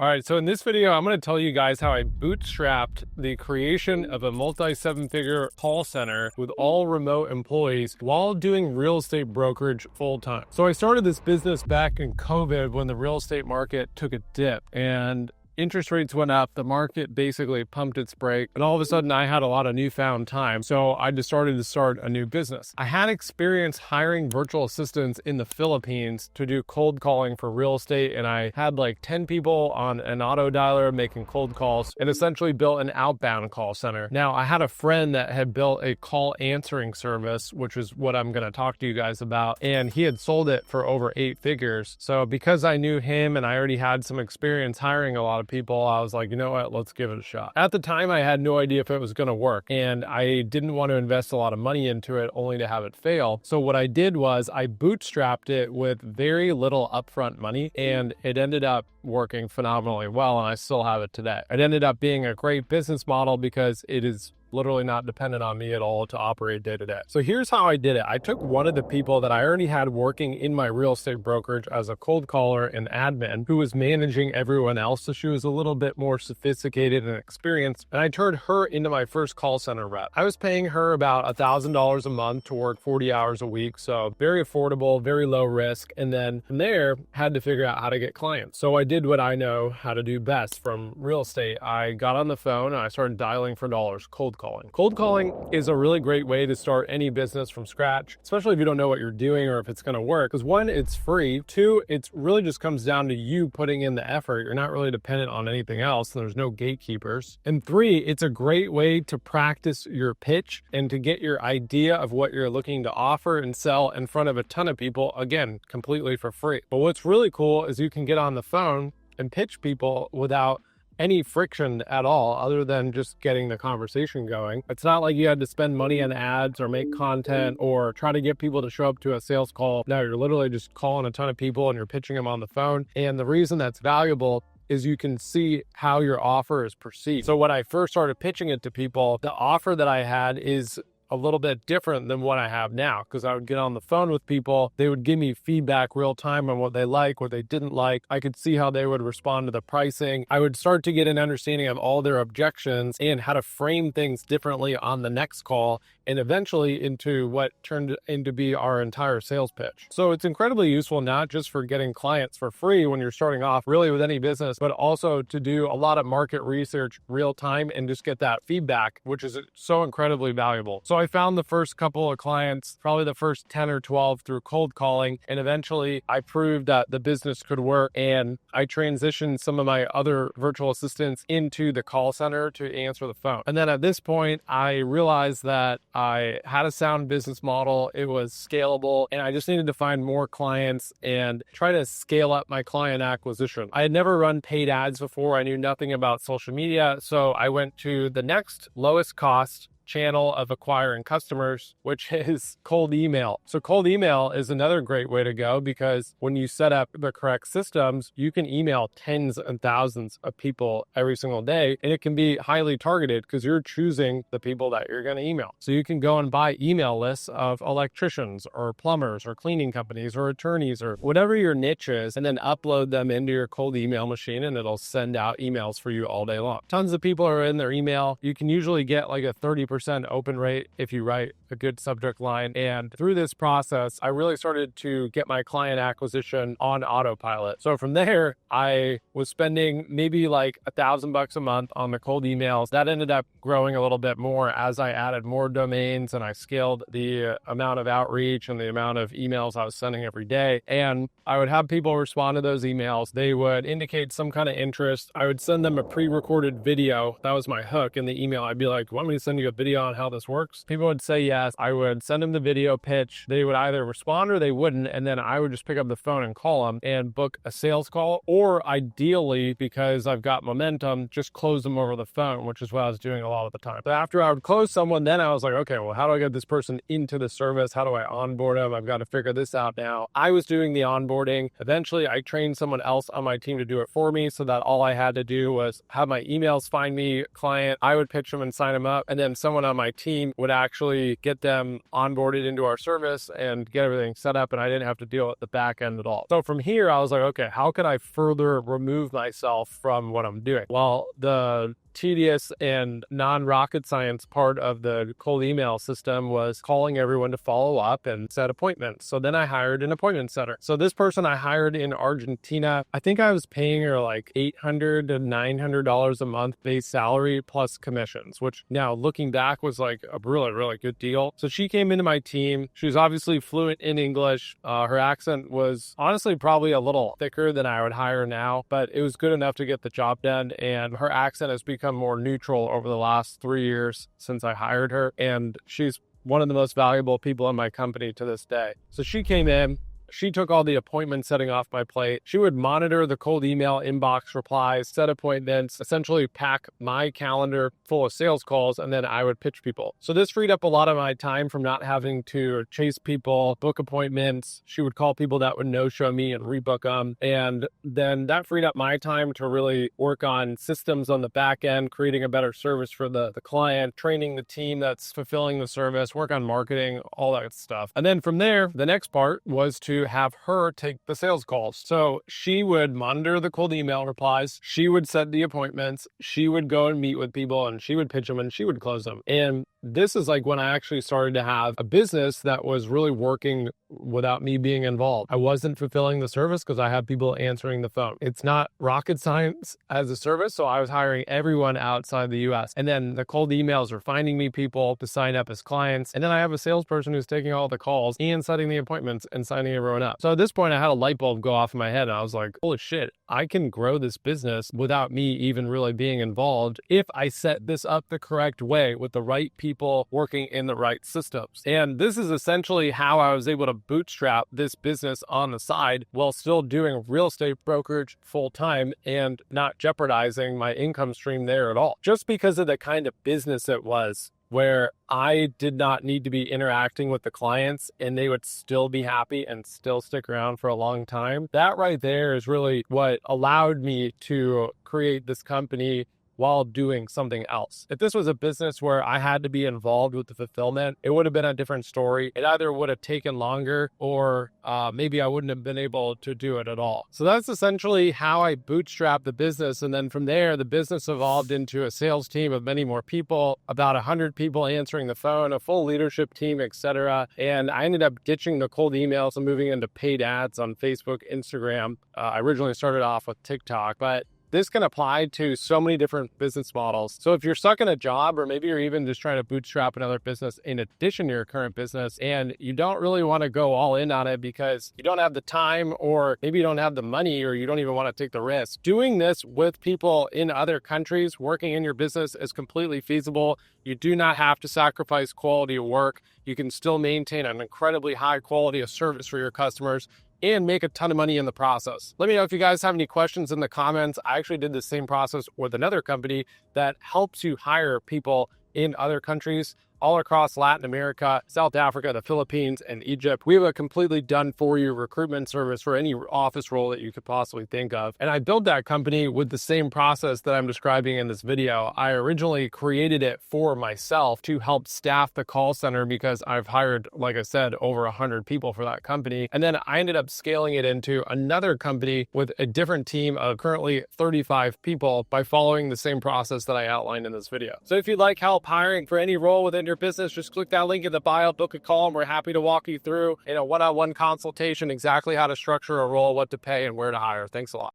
All right, so in this video, I'm going to tell you guys how I bootstrapped the creation of a multi-7-figure call center with all remote employees while doing real estate brokerage full time. So I started this business back in COVID when the real estate market took a dip and interest rates went up, the market basically pumped its brake, and all of a sudden I had a lot of newfound time. So I just started to start a new business. I had experience hiring virtual assistants in the Philippines to do cold calling for real estate, and I had like 10 people on an auto dialer making cold calls and essentially built an outbound call center. Now, I had a friend that had built a call answering service, which is what I'm going to talk to you guys about, and he had sold it for over 8 figures. So because I knew him and I already had some experience hiring a lot of people, I was like, you know what, let's give it a shot. At the time, I had no idea if it was going to work, and I didn't want to invest a lot of money into it only to have it fail. So what I did was I bootstrapped it with very little upfront money, and it ended up working phenomenally well, and I still have it today. It ended up being a great business model because it is literally not dependent on me at all to operate day to day. So here's how I did it. I took one of the people that I already had working in my real estate brokerage as a cold caller and admin who was managing everyone else. So she was a little bit more sophisticated and experienced. And I turned her into my first call center rep. I was paying her about $1,000 a month to work 40 hours a week. So very affordable, very low risk. And then from there, had to figure out how to get clients. So I did what I know how to do best from real estate. I got on the phone and I started dialing for dollars, cold calling. Cold calling is a really great way to start any business from scratch, especially if you don't know what you're doing or if it's going to work. Because one, it's free. Two, it really just comes down to you putting in the effort. You're not really dependent on anything else. And there's no gatekeepers. And three, it's a great way to practice your pitch and to get your idea of what you're looking to offer and sell in front of a ton of people, again, completely for free. But what's really cool is you can get on the phone and pitch people without any friction at all other than just getting the conversation going. It's not like you had to spend money on ads or make content or try to get people to show up to a sales call. No, you're literally just calling a ton of people and you're pitching them on the phone. And the reason that's valuable is you can see how your offer is perceived. So when I first started pitching it to people, the offer that I had is a little bit different than what I have now, because I would get on the phone with people. They would give me feedback real time on what they like, what they didn't like. I could see how they would respond to the pricing. I would start to get an understanding of all their objections and how to frame things differently on the next call and eventually into what turned into be our entire sales pitch. So it's incredibly useful, not just for getting clients for free when you're starting off really with any business, but also to do a lot of market research real time and just get that feedback, which is so incredibly valuable. So I found the first couple of clients, probably the first 10 or 12 through cold calling. And eventually I proved that the business could work. And I transitioned some of my other virtual assistants into the call center to answer the phone. And then at this point, I realized that I had a sound business model. It was scalable, and I just needed to find more clients and try to scale up my client acquisition. I had never run paid ads before. I knew nothing about social media. So I went to the next lowest cost channel of acquiring customers, which is cold email. So cold email is another great way to go, because when you set up the correct systems, you can email tens and thousands of people every single day, and it can be highly targeted because you're choosing the people that you're going to email. So you can go and buy email lists of electricians or plumbers or cleaning companies or attorneys or whatever your niche is, and then upload them into your cold email machine, and it'll send out emails for you all day long. Tons of people are in their email. You can usually get like a 30% open rate if you write a good subject line. And through this process, I really started to get my client acquisition on autopilot. So from there, I was spending maybe like $1,000 a month on the cold emails. That ended up growing a little bit more as I added more domains and I scaled the amount of outreach and the amount of emails I was sending every day. And I would have people respond to those emails. They would indicate some kind of interest. I would send them a pre-recorded video. That was my hook in the email. I'd be like, want me to send you a video on how this works? People would say yes. I would send them the video pitch. They would either respond or they wouldn't. And then I would just pick up the phone and call them and book a sales call. Or ideally, because I've got momentum, just close them over the phone, which is what I was doing a lot of the time. But after I would close someone, then I was like, okay, well, how do I get this person into the service? How do I onboard them? I've got to figure this out now. I was doing the onboarding. Eventually, I trained someone else on my team to do it for me so that all I had to do was have my emails find me a client. I would pitch them and sign them up. And then someone someone on my team would actually get them onboarded into our service and get everything set up, and I didn't have to deal with the back end at all. So from here, I was like, okay, how can I further remove myself from what I'm doing? Well, the tedious and non-rocket science part of the cold email system was calling everyone to follow up and set appointments. So then I hired an appointment setter. So this person I hired in Argentina, I think I was paying her like $800 to $900 a month base salary plus commissions, which now looking back was like a really, really good deal. So she came into my team. She was obviously fluent in English. Her accent was honestly probably a little thicker than I would hire now, but it was good enough to get the job done. And her accent has become more neutral over the last 3 years since I hired her. And she's one of the most valuable people in my company to this day. So she came in. She took all the appointment setting off my plate. She would monitor the cold email inbox replies, set appointments, essentially pack my calendar full of sales calls, and then I would pitch people. So this freed up a lot of my time from not having to chase people, book appointments. She would call people that would no-show me and rebook them. And then that freed up my time to really work on systems on the back end, creating a better service for the client, training the team that's fulfilling the service, work on marketing, all that stuff. And then from there, the next part was to have her take the sales calls. So she would monitor the cold email replies. She would set the appointments. She would go and meet with people and she would pitch them and she would close them. And this is like when I actually started to have a business that was really working without me being involved. I wasn't fulfilling the service because I had people answering the phone. It's not rocket science as a service. So I was hiring everyone outside the US. And then the cold emails are finding me people to sign up as clients. And then I have a salesperson who's taking all the calls and setting the appointments and signing everyone up. So at this point, I had a light bulb go off in my head and I was like, holy shit, I can grow this business without me even really being involved if I set this up the correct way with the right people working in the right systems. And this is essentially how I was able to bootstrap this business on the side while still doing real estate brokerage full time and not jeopardizing my income stream there at all, just because of the kind of business it was, where I did not need to be interacting with the clients and they would still be happy and still stick around for a long time. That right there is really what allowed me to create this company while doing something else. If this was a business where I had to be involved with the fulfillment, it would have been a different story. It either would have taken longer or maybe I wouldn't have been able to do it at all. So that's essentially how I bootstrapped the business. And then from there, the business evolved into a sales team of many more people, about 100 people answering the phone, a full leadership team, etc. And I ended up ditching the cold emails and moving into paid ads on Facebook, Instagram. I originally started off with TikTok, but this can apply to so many different business models. So if you're stuck in a job, or maybe you're even just trying to bootstrap another business in addition to your current business, and you don't really want to go all in on it because you don't have the time, or maybe you don't have the money, or you don't even want to take the risk, doing this with people in other countries working in your business is completely feasible. You do not have to sacrifice quality of work. You can still maintain an incredibly high quality of service for your customers and make a ton of money in the process. Let me know if you guys have any questions in the comments. I actually did the same process with another company that helps you hire people in other countries all across Latin America, South Africa, the Philippines, and Egypt. We have a completely done for you recruitment service for any office role that you could possibly think of. And I built that company with the same process that I'm describing in this video. I originally created it for myself to help staff the call center because I've hired, like I said, over 100 people for that company. And then I ended up scaling it into another company with a different team of currently 35 people by following the same process that I outlined in this video. So if you'd like help hiring for any role within your business, just click that link in the bio, book a call, and we're happy to walk you through in a one-on-one consultation exactly how to structure a role, what to pay, and where to hire. Thanks a lot.